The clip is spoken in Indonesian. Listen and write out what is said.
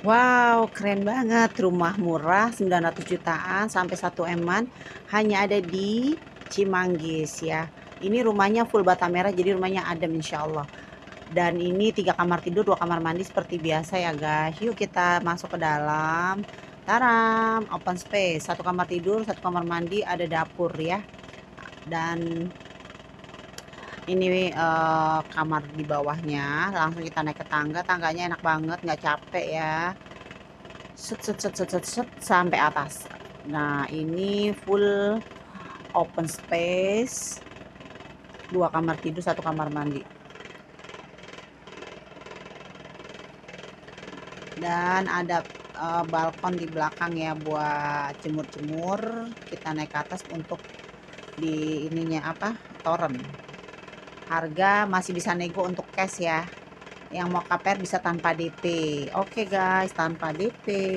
Wow, keren banget. Rumah murah 900 jutaan sampai 1 M-an hanya ada di Cimanggis ya. Ini rumahnya full bata merah, jadi rumahnya adem insya Allah. Dan ini 3 kamar tidur, 2 kamar mandi seperti biasa ya guys. Yuk kita masuk ke dalam. Taram, open space. 1 kamar tidur, 1 kamar mandi, ada dapur ya. Dan ini kamar di bawahnya. Langsung kita naik ke tangga. Tangganya enak banget, nggak capek ya. Set set set set set, set sampai atas. Nah, ini full open space. 2 kamar tidur, 1 kamar mandi. Dan ada balkon di belakang ya buat jemur-jemur. Kita naik ke atas untuk di ininya apa? Toren. Harga masih bisa nego untuk cash ya. Yang mau KPR bisa tanpa DP. Oke guys, tanpa DP.